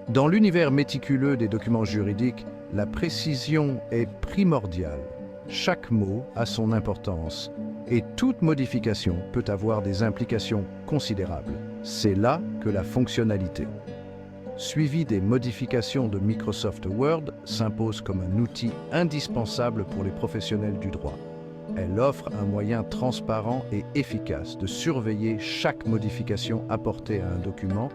Dans l'univers méticuleux des documents juridiques, la précision est primordiale. Chaque mot a son importance et toute modification peut avoir des implications considérables. C'est là que la fonctionnalité, suivie des modifications de Microsoft Word, s'impose comme un outil indispensable pour les professionnels du droit. Elle offre un moyen transparent et efficace de surveiller chaque modification apportée à un document,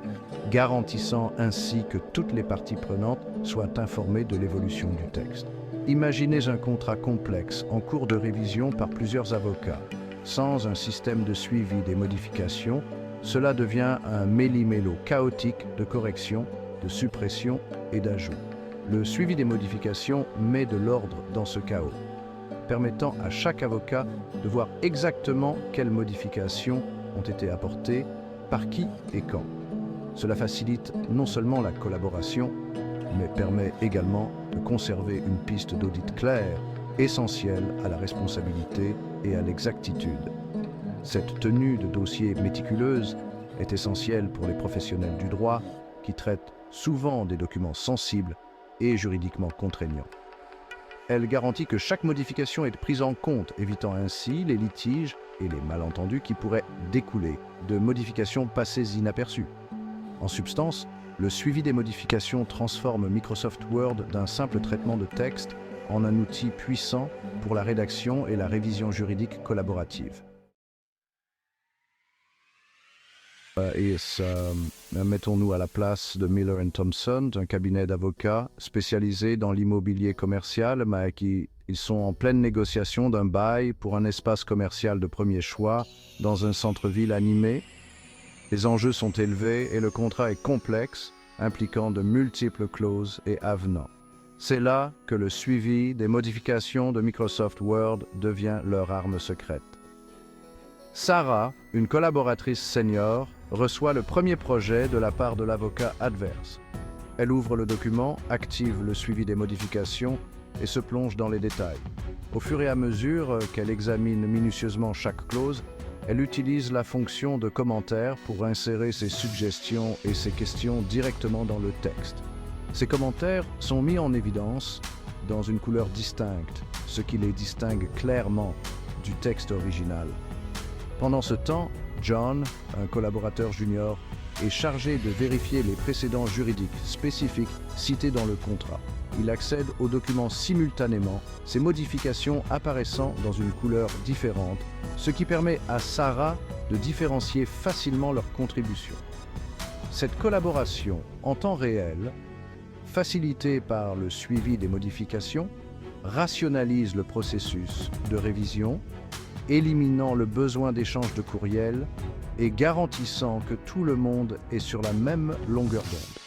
garantissant ainsi que toutes les parties prenantes soient informées de l'évolution du texte. Imaginez un contrat complexe en cours de révision par plusieurs avocats. Sans un système de suivi des modifications, cela devient un méli-mélo chaotique de correction, de suppression et d'ajout. Le suivi des modifications met de l'ordre dans ce chaos, permettant à chaque avocat de voir exactement quelles modifications ont été apportées, par qui et quand. Cela facilite non seulement la collaboration, mais permet également de conserver une piste d'audit claire, essentielle à la responsabilité et à l'exactitude. Cette tenue de dossier méticuleuse est essentielle pour les professionnels du droit qui traitent souvent des documents sensibles et juridiquement contraignants. Elle garantit que chaque modification est prise en compte, évitant ainsi les litiges et les malentendus qui pourraient découler de modifications passées inaperçues. En substance, le suivi des modifications transforme Microsoft Word d'un simple traitement de texte en un outil puissant pour la rédaction et la révision juridique collaborative. Mettons-nous à la place de Miller & Thompson, un cabinet d'avocats spécialisé dans l'immobilier commercial, mais ils sont en pleine négociation d'un bail pour un espace commercial de premier choix dans un centre-ville animé. Les enjeux sont élevés et le contrat est complexe, impliquant de multiples clauses et avenants. C'est là que le suivi des modifications de Microsoft Word devient leur arme secrète. Sarah, une collaboratrice senior, reçoit le premier projet de la part de l'avocat adverse. Elle ouvre le document, active le suivi des modifications et se plonge dans les détails. Au fur et à mesure qu'elle examine minutieusement chaque clause, elle utilise la fonction de commentaire pour insérer ses suggestions et ses questions directement dans le texte. Ces commentaires sont mis en évidence dans une couleur distincte, ce qui les distingue clairement du texte original. Pendant ce temps, John, un collaborateur junior, est chargé de vérifier les précédents juridiques spécifiques cités dans le contrat. Il accède aux documents simultanément, ces modifications apparaissant dans une couleur différente, ce qui permet à Sarah de différencier facilement leurs contributions. Cette collaboration en temps réel, facilitée par le suivi des modifications, rationalise le processus de révision, éliminant le besoin d'échange de courriels et garantissant que tout le monde est sur la même longueur d'onde.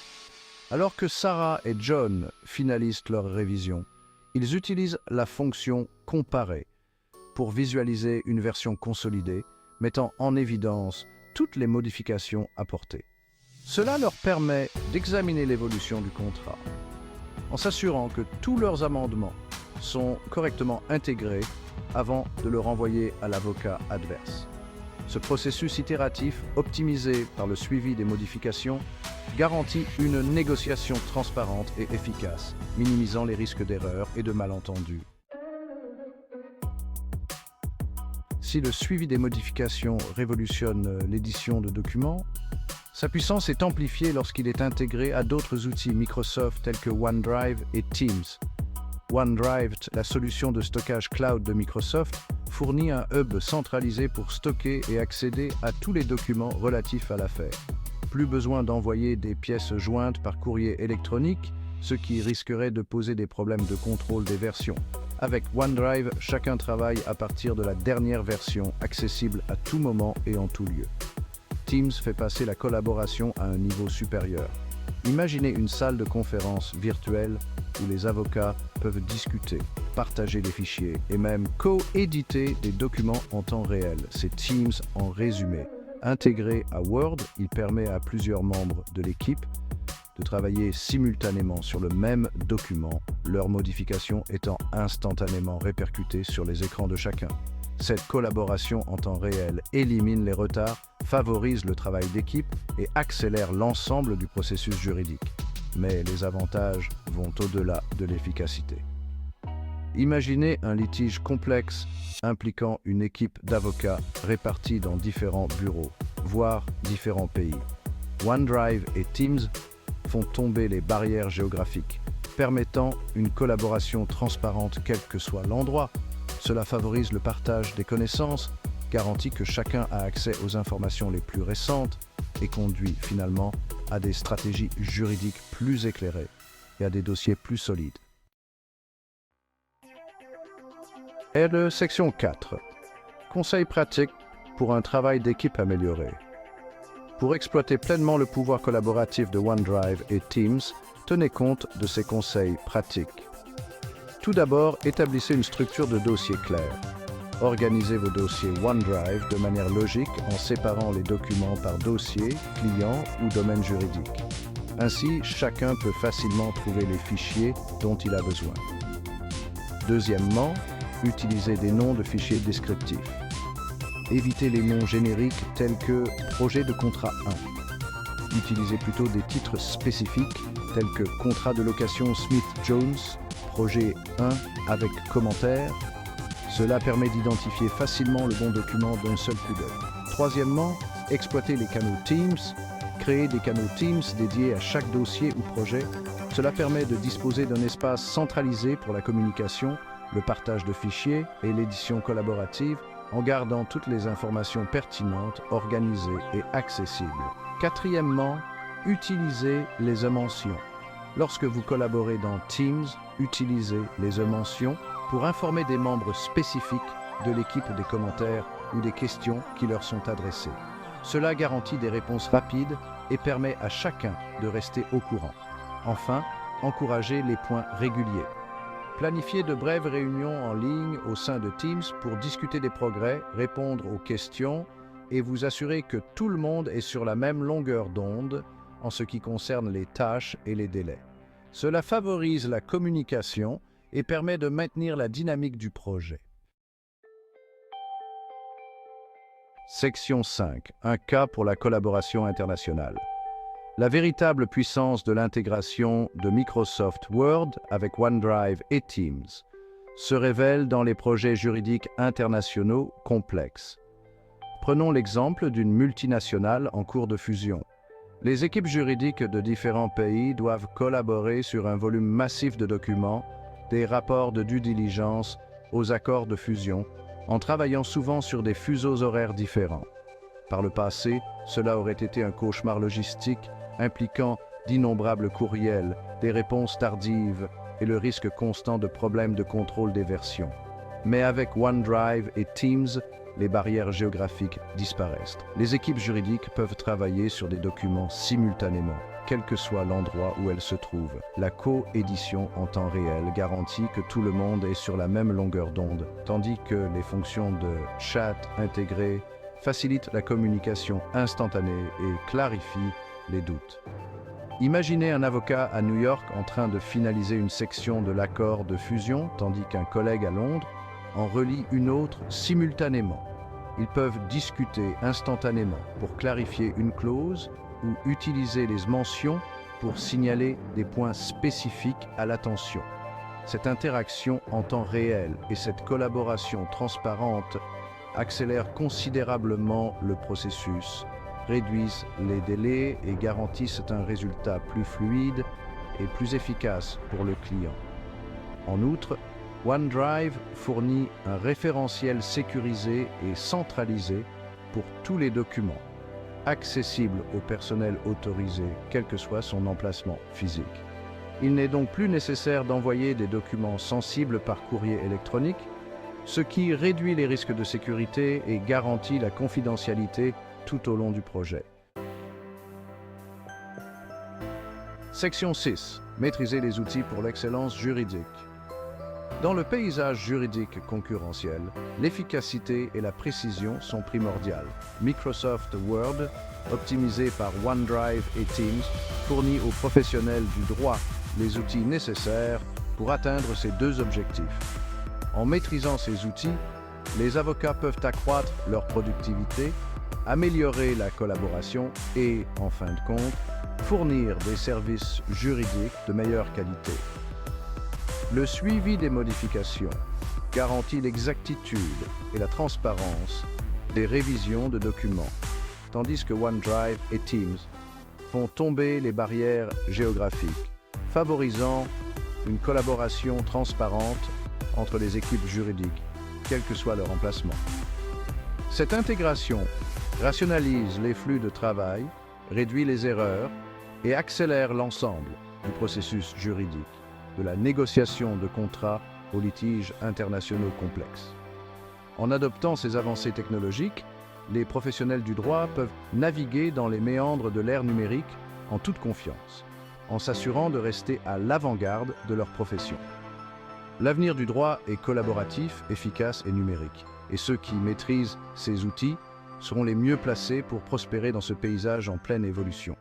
Alors que Sarah et John finalisent leur révision, ils utilisent la fonction « Comparer » pour visualiser une version consolidée, mettant en évidence toutes les modifications apportées. Cela leur permet d'examiner l'évolution du contrat, en s'assurant que tous leurs amendements sont correctement intégrés avant de le renvoyer à l'avocat adverse. Ce processus itératif, optimisé par le suivi des modifications, garantit une négociation transparente et efficace, minimisant les risques d'erreurs et de malentendus. Si le suivi des modifications révolutionne l'édition de documents, sa puissance est amplifiée lorsqu'il est intégré à d'autres outils Microsoft tels que OneDrive et Teams. OneDrive, la solution de stockage cloud de Microsoft, fournit un hub centralisé pour stocker et accéder à tous les documents relatifs à l'affaire. Plus besoin d'envoyer des pièces jointes par courrier électronique, ce qui risquerait de poser des problèmes de contrôle des versions. Avec OneDrive, chacun travaille à partir de la dernière version, accessible à tout moment et en tout lieu. Teams fait passer la collaboration à un niveau supérieur. Imaginez une salle de conférence virtuelle où les avocats peuvent discuter, partager des fichiers et même co-éditer des documents en temps réel. C'est Teams en résumé. Intégré à Word, il permet à plusieurs membres de l'équipe de travailler simultanément sur le même document, leurs modifications étant instantanément répercutées sur les écrans de chacun. Cette collaboration en temps réel élimine les retards, favorise le travail d'équipe et accélère l'ensemble du processus juridique. mais les avantages vont au-delà de l'efficacité. Imaginez un litige complexe impliquant une équipe d'avocats répartis dans différents bureaux, voire différents pays. OneDrive et Teams font tomber les barrières géographiques, permettant une collaboration transparente quel que soit l'endroit. Cela favorise le partage des connaissances, garantit que chacun a accès aux informations les plus récentes et conduit finalement à des stratégies juridiques plus éclairées et à des dossiers plus solides. Et de section 4. Conseils pratiques pour un travail d'équipe amélioré. Pour exploiter pleinement le pouvoir collaboratif de OneDrive et Teams, tenez compte de ces conseils pratiques. Tout d'abord, établissez une structure de dossier claire. Organisez vos dossiers OneDrive de manière logique en séparant les documents par dossier, client ou domaine juridique. Ainsi, chacun peut facilement trouver les fichiers dont il a besoin. Deuxièmement, utilisez des noms de fichiers descriptifs. Évitez les noms génériques tels que « projet de contrat 1 ». Utilisez plutôt des titres spécifiques tels que « contrat de location Smith-Jones »,« projet 1 avec commentaire ». Cela permet d'identifier facilement le bon document d'un seul coup d'œil. Troisièmement, exploitez les canaux Teams. Créez des canaux Teams dédiés à chaque dossier ou projet. Cela permet de disposer d'un espace centralisé pour la communication, le partage de fichiers et l'édition collaborative, en gardant toutes les informations pertinentes, organisées et accessibles. Quatrièmement, utilisez les mentions. Lorsque vous collaborez dans Teams, utilisez les mentions pour informer des membres spécifiques de l'équipe des commentaires ou des questions qui leur sont adressées. Cela garantit des réponses rapides et permet à chacun de rester au courant. Enfin, encouragez les points réguliers. Planifiez de brèves réunions en ligne au sein de Teams pour discuter des progrès, répondre aux questions et vous assurer que tout le monde est sur la même longueur d'onde en ce qui concerne les tâches et les délais. Cela favorise la communication et permet de maintenir la dynamique du projet. Section 5. Un cas pour la collaboration internationale. La véritable puissance de l'intégration de Microsoft Word avec OneDrive et Teams se révèle dans les projets juridiques internationaux complexes. Prenons l'exemple d'une multinationale en cours de fusion. Les équipes juridiques de différents pays doivent collaborer sur un volume massif de documents, des rapports de due diligence aux accords de fusion, en travaillant souvent sur des fuseaux horaires différents. Par le passé, cela aurait été un cauchemar logistique impliquant d'innombrables courriels, des réponses tardives et le risque constant de problèmes de contrôle des versions. Mais avec OneDrive et Teams, les barrières géographiques disparaissent. Les équipes juridiques peuvent travailler sur des documents simultanément, quel que soit l'endroit où elles se trouvent. La coédition en temps réel garantit que tout le monde est sur la même longueur d'onde, tandis que les fonctions de chat intégrées facilitent la communication instantanée et clarifient les doutes. Imaginez un avocat à New York en train de finaliser une section de l'accord de fusion, tandis qu'un collègue à Londres en relie une autre simultanément. Ils peuvent discuter instantanément pour clarifier une clause ou utiliser les mentions pour signaler des points spécifiques à l'attention. Cette interaction en temps réel et cette collaboration transparente accélèrent considérablement le processus, réduisent les délais et garantissent un résultat plus fluide et plus efficace pour le client. En outre, OneDrive fournit un référentiel sécurisé et centralisé pour tous les documents, accessible au personnel autorisé, quel que soit son emplacement physique. Il n'est donc plus nécessaire d'envoyer des documents sensibles par courrier électronique, ce qui réduit les risques de sécurité et garantit la confidentialité tout au long du projet. Section 6. Maîtriser les outils pour l'excellence juridique. Dans le paysage juridique concurrentiel, l'efficacité et la précision sont primordiales. Microsoft Word, optimisé par OneDrive et Teams, fournit aux professionnels du droit les outils nécessaires pour atteindre ces deux objectifs. En maîtrisant ces outils, les avocats peuvent accroître leur productivité, améliorer la collaboration et, en fin de compte, fournir des services juridiques de meilleure qualité. Le suivi des modifications garantit l'exactitude et la transparence des révisions de documents, tandis que OneDrive et Teams font tomber les barrières géographiques, favorisant une collaboration transparente entre les équipes juridiques, quel que soit leur emplacement. Cette intégration rationalise les flux de travail, réduit les erreurs et accélère l'ensemble du processus juridique, de la négociation de contrats aux litiges internationaux complexes. En adoptant ces avancées technologiques, les professionnels du droit peuvent naviguer dans les méandres de l'ère numérique en toute confiance, en s'assurant de rester à l'avant-garde de leur profession. L'avenir du droit est collaboratif, efficace et numérique, et ceux qui maîtrisent ces outils seront les mieux placés pour prospérer dans ce paysage en pleine évolution.